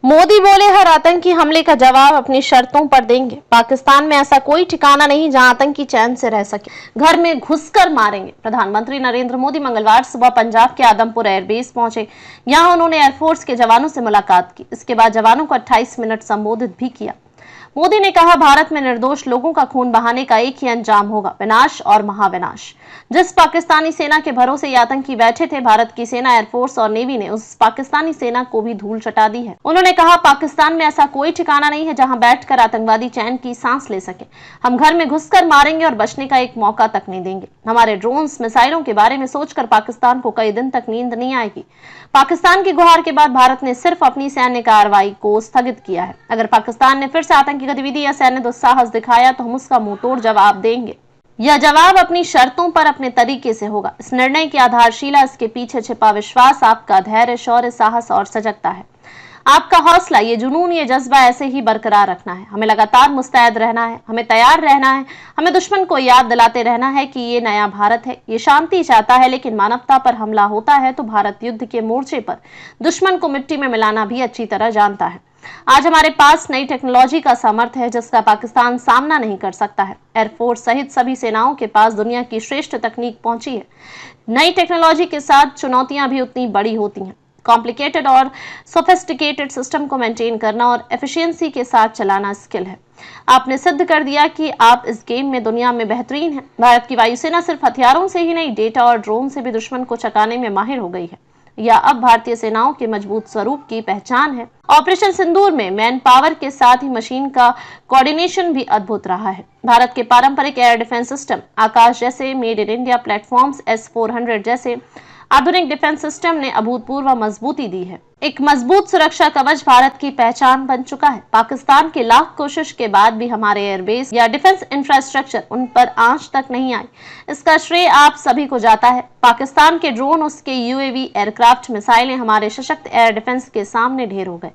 मोदी बोले हर आतंकी हमले का जवाब अपनी शर्तों पर देंगे। पाकिस्तान में ऐसा कोई ठिकाना नहीं जहां आतंकी चैन से रह सके, घर में घुसकर मारेंगे। प्रधानमंत्री नरेंद्र मोदी मंगलवार सुबह पंजाब के आदमपुर एयरबेस पहुंचे। यहां उन्होंने एयरफोर्स के जवानों से मुलाकात की। इसके बाद जवानों को 28 मिनट संबोधित भी किया। मोदी ने कहा, भारत में निर्दोष लोगों का खून बहाने का एक ही अंजाम होगा, विनाश और महाविनाश। जिस पाकिस्तानी सेना के भरोसे ये आतंकी बैठे थे, भारत की सेना, एयरफोर्स और नेवी ने उस पाकिस्तानी सेना को भी धूल चटा दी है। उन्होंने कहा, पाकिस्तान में ऐसा कोई ठिकाना नहीं है जहां बैठकर आतंकवादी चैन की सांस ले सके। हम घर में घुसकर मारेंगे और बचने का एक मौका तक नहीं देंगे। हमारे ड्रोन्स, मिसाइलों के बारे में सोचकर पाकिस्तान को कई दिन तक नींद नहीं आएगी। पाकिस्तान की गुहार के बाद भारत ने सिर्फ अपनी सैन्य कार्रवाई को स्थगित किया है। अगर पाकिस्तान ने फिर से आतंकी गतिविधि या सैन्य दुस्साहस दिखाया तो हम उसका मुंहतोड़ जवाब देंगे। यह जवाब अपनी शर्तों पर अपने तरीके से होगा। इस निर्णय की आधारशिला, इसके पीछे छिपा विश्वास, आपका धैर्य, शौर्य, साहस और सजगता है। आपका हौसला, ये जुनून, ये जज्बा ऐसे ही बरकरार रखना है। हमें लगातार मुस्तैद रहना है, हमें तैयार रहना है। हमें दुश्मन को याद दिलाते रहना है कि ये नया भारत है, ये शांति चाहता है, लेकिन मानवता पर हमला होता है तो भारत युद्ध के मोर्चे पर दुश्मन को मिट्टी में मिलाना भी अच्छी तरह जानता है। आज हमारे पास नई टेक्नोलॉजी का सामर्थ्य है जिसका पाकिस्तान सामना नहीं कर सकता है। एयरफोर्स सहित सभी सेनाओं के पास दुनिया की श्रेष्ठ तकनीक पहुंची है। नई टेक्नोलॉजी के साथ चुनौतियां भी उतनी बड़ी होती हैं। कॉम्प्लिकेटेड और सोफिस्टिकेटेड सिस्टम को मेंटेन करना और एफिशिएंसी के साथ चलाना स्किल है। आपने सिद्ध कर दिया कि आप इस गेम में दुनिया में बेहतरीन हैं। भारत की वायुसेना सिर्फ हथियारों से ही नहीं, डेटा और ड्रोन से भी दुश्मन को चकाने में माहिर हो गई है। यह अब भारतीय सेनाओं के मजबूत स्वरूप की पहचान है। ऑपरेशन सिंदूर में मैन पावर के साथ ही मशीन का कोऑर्डिनेशन भी अद्भुत रहा है। भारत के पारंपरिक एयर डिफेंस सिस्टम, आकाश जैसे made in India platforms, S-400 जैसे आधुनिक डिफेंस सिस्टम ने अभूतपूर्व मजबूती दी है। एक मजबूत सुरक्षा कवच भारत की पहचान बन चुका है। पाकिस्तान के लाख कोशिश के बाद भी हमारे एयरबेस या डिफेंस इंफ्रास्ट्रक्चर उन पर आंच तक नहीं आई। इसका श्रेय आप सभी को जाता है। पाकिस्तान के ड्रोन, उसके UAV, एयरक्राफ्ट, मिसाइलें हमारे सशक्त एयर डिफेंस के सामने ढेर हो गए।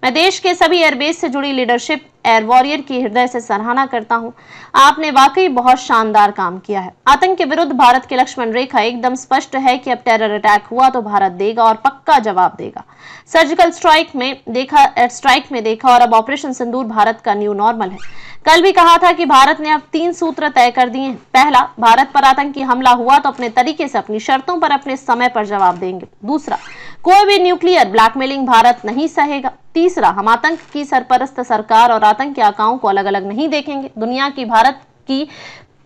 मैं देश के सभी एयरबेस से जुड़ी लीडरशिप, एयर वॉरियर की हृदय से सराहना करता हूं। आपने वाकई बहुत शानदार काम किया है। आतंक के विरुद्ध भारत की लक्ष्मण रेखा एकदम स्पष्ट है कि अब टेरर अटैक हुआ तो भारत देगा और पक्का जवाब देगा। सर्जिकल स्ट्राइक में देखा, एयर स्ट्राइक में देखा, और अब ऑपरेशन सिंदूर भारत का न्यू नॉर्मल है। कल भी कहा था कि भारत ने अब 3 सूत्र तय कर दिए हैं। पहला, भारत पर आतंकी हमला हुआ तो अपने तरीके से, अपनी शर्तों पर, अपने समय पर जवाब देंगे। दूसरा, कोई भी न्यूक्लियर ब्लैकमेलिंग भारत नहीं सहेगा। तीसरा, हम आतंक की सरपरस्त सरकार और आतंक के आकाओं को अलग अलग नहीं देखेंगे। दुनिया की भारत की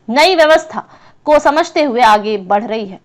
नई व्यवस्था को समझते हुए आगे बढ़ रही है।